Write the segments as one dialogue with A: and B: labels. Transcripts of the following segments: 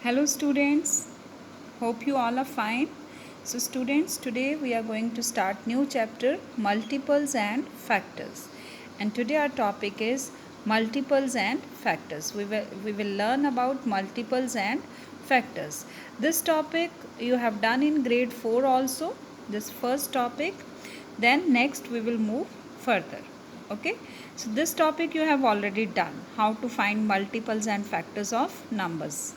A: Hello students, hope you all are fine. So students, today we are going to start new chapter multiples and factors. And today our topic is multiples and factors. We will learn about multiples and factors. This topic you have done in grade 4 also, this first topic. Then next we will move further. Okay, so this topic you have already done, how to find multiples and factors of numbers.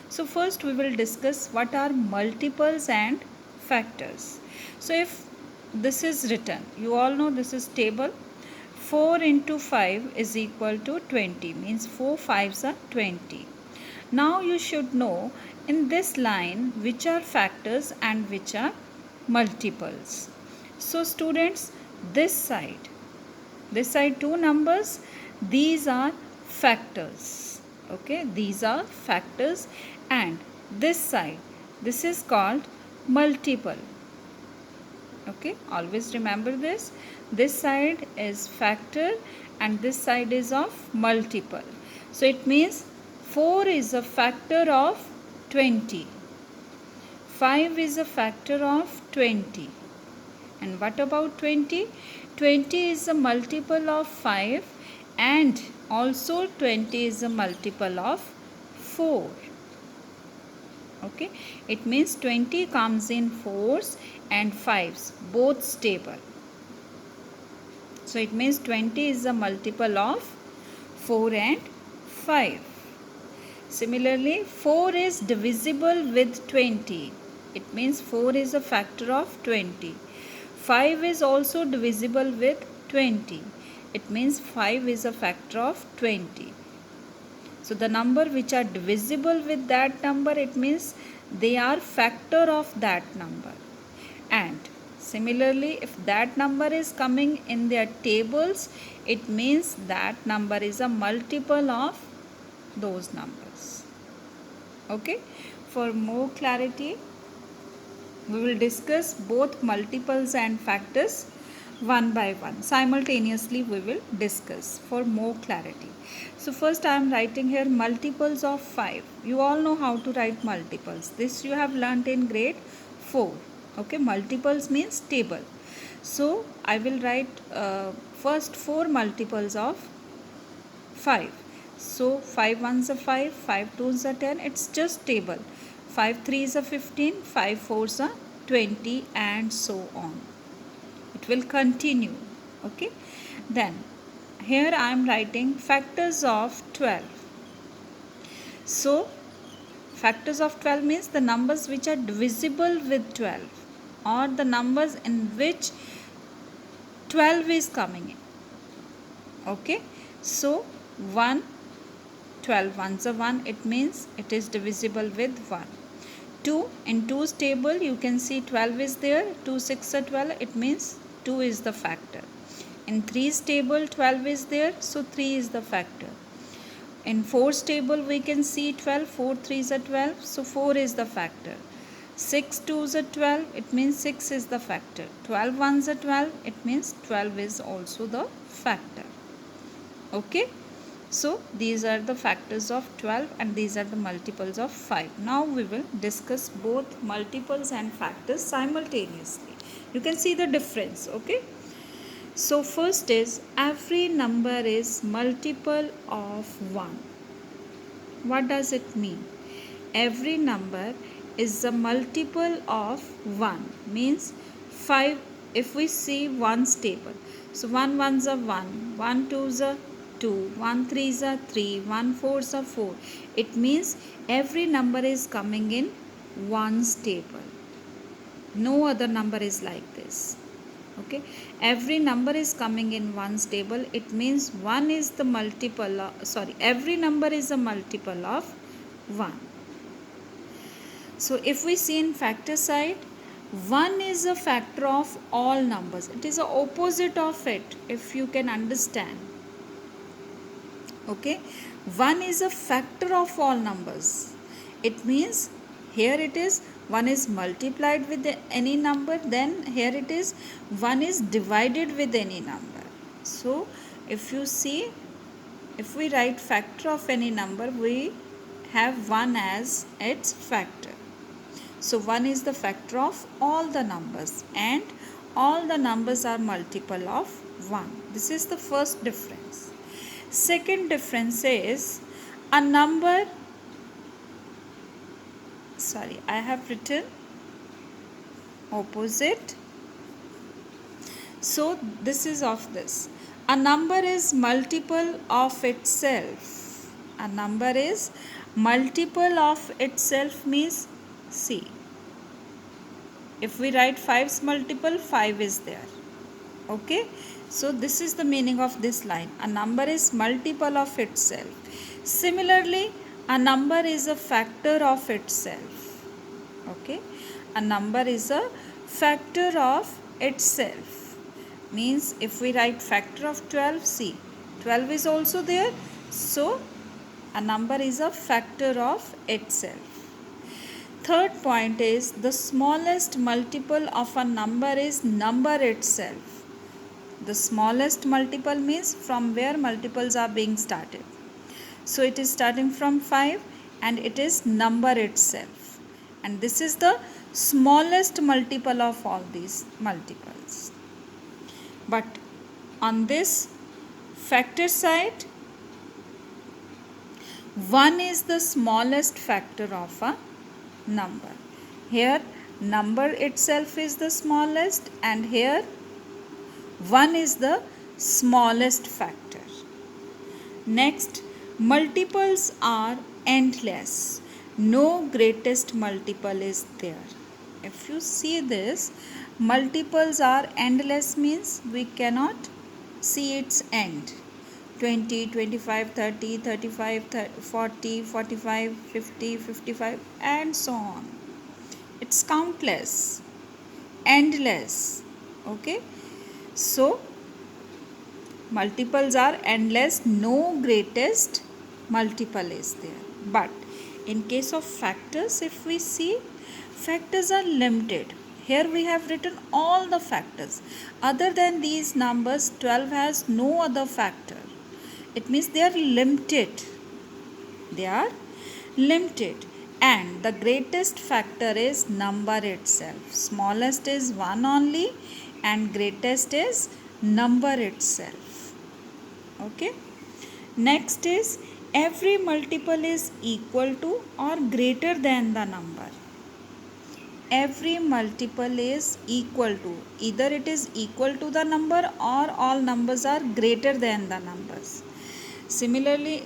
A: So first we will discuss what are multiples and factors. So if this is written, you all know this is table. 4 into 5 is equal to 20, means 4 5s are 20. Now you should know in this line which are factors and which are multiples. So students, this side two numbers, these are factors. Okay, these are factors, and this side, this is called multiple. Okay, always remember this side is factor and this side is of multiple. So it means 4 is a factor of 20, 5 is a factor of 20. And what about 20? 20 is a multiple of 5 and also 20 is a multiple of 4. Okay, it means 20 comes in 4s and 5s, both stable. So it means 20 is a multiple of 4 and 5. Similarly, 4 is divisible with 20. It means 4 is a factor of 20. 5 is also divisible with 20. It means 5 is a factor of 20. So the number which are divisible with that number, it means they are factor of that number. And similarly, if that number is coming in their tables, it means that number is a multiple of those numbers. Okay, for more clarity, we will discuss both multiples and factors one by one. Simultaneously we will discuss for more clarity. So first I am writing here multiples of 5. You all know how to write multiples. This you have learnt in grade 4. Okay, multiples means table. So I will write first 4 multiples of 5. So 5 ones are 5, 5 twos are 10. It's just table. 5 threes are 15, 5 fours are 20, and so on. It will continue. Okay, then here I am writing factors of 12. So factors of 12 means the numbers which are divisible with 12, or the numbers in which 12 is coming in. Okay, so 1, 12 ones are 1, it means it is divisible with 1. 2, in 2's table you can see 12 is there, 2 6 are 12, it means 2 is the factor. In 3's table 12 is there, so 3 is the factor. In 4's table we can see 12, 4 3's are 12, so 4 is the factor. 6 2's are 12, it means 6 is the factor. 12 1's are 12, it means 12 is also the factor. Okay, so these are the factors of 12 and these are the multiples of 5. Now we will discuss both multiples and factors simultaneously. You can see the difference. Okay, so first is every number is multiple of 1. What does it mean? Every number is a multiple of 1, means 5. If we see 1's table, so 1 1's are 1, 1 2's are 2, 1 3's are 3, 1 4's are 4. It means every number is coming in 1's table. No other number is like this. Okay, every number is coming in 1's table. It means 1 is the multiple every number is a multiple of 1. So if we see in factor side, 1 is a factor of all numbers. It is the opposite of it, if you can understand. Okay, 1 is a factor of all numbers. It means here it is 1 is multiplied with any number, then here it is 1 is divided with any number. So if you see, if we write factor of any number, we have 1 as its factor. So 1 is the factor of all the numbers and all the numbers are multiple of 1. This is the first difference. Second difference is a number, I have written opposite. So this is of this. A number is multiple of itself. A number is multiple of itself means, see, if we write 5's multiple, 5 is there. Okay, so this is the meaning of this line. A number is multiple of itself. Similarly, a number is a factor of itself. Okay, a number is a factor of itself. Means if we write factor of 12, see, 12 is also there. So a number is a factor of itself. Third point is the smallest multiple of a number is number itself. The smallest multiple means from where multiples are being started. So it is starting from 5 and it is number itself. And this is the smallest multiple of all these multiples. But on this factor side, 1 is the smallest factor of a number. Here number itself is the smallest and here 1 is the smallest factor. Next, multiples are endless. No greatest multiple is there. If you see this, multiples are endless means we cannot see its end. 20, 25, 30, 35, 40, 45, 50, 55 and so on. It's countless, endless. Okay. So, multiples are endless, no greatest multiple is there. But in case of factors, if we see, factors are limited. Here we have written all the factors. Other than these numbers, 12 has no other factor. It means they are limited. They are limited. And the greatest factor is number itself. Smallest is 1 only and greatest is number itself. Okay. Next is every multiple is equal to or greater than the number. Every multiple is equal to. Either it is equal to the number or all numbers are greater than the numbers. Similarly,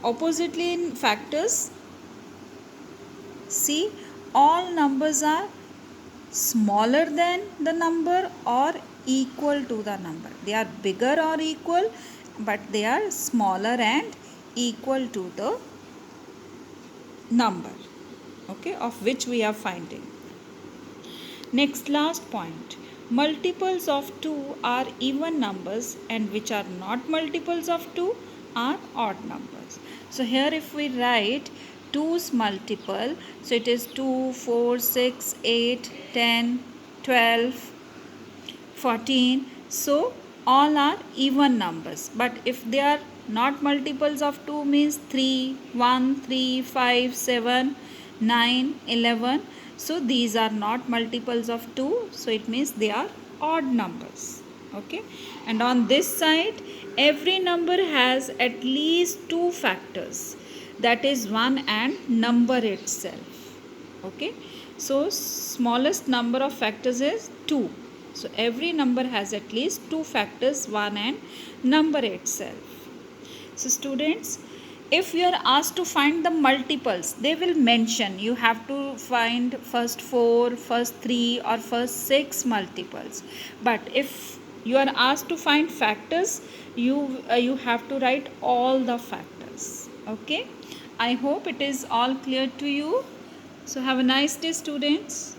A: oppositely in factors, see, all numbers are smaller than the number or equal to the number. They are bigger or equal, but they are smaller and equal to the number, okay, of which we are finding. Next, last point. Multiples of 2 are even numbers and which are not multiples of 2 are odd numbers. So here if we write 2's multiple, so it is 2, 4, 6, 8, 10, 12, 14. So all are even numbers. But if they are not multiples of 2 means 3, 1, 3, 5, 7, 9, 11. So these are not multiples of 2. So it means they are odd numbers. Okay. And on this side, every number has at least 2 factors. That is 1 and number itself. Okay. So smallest number of factors is 2. So every number has at least 2 factors, 1 and number itself. So students, if you are asked to find the multiples, they will mention you have to find first 4, first 3 or first 6 multiples. But if you are asked to find factors, you have to write all the factors. Okay. I hope it is all clear to you. So have a nice day, students.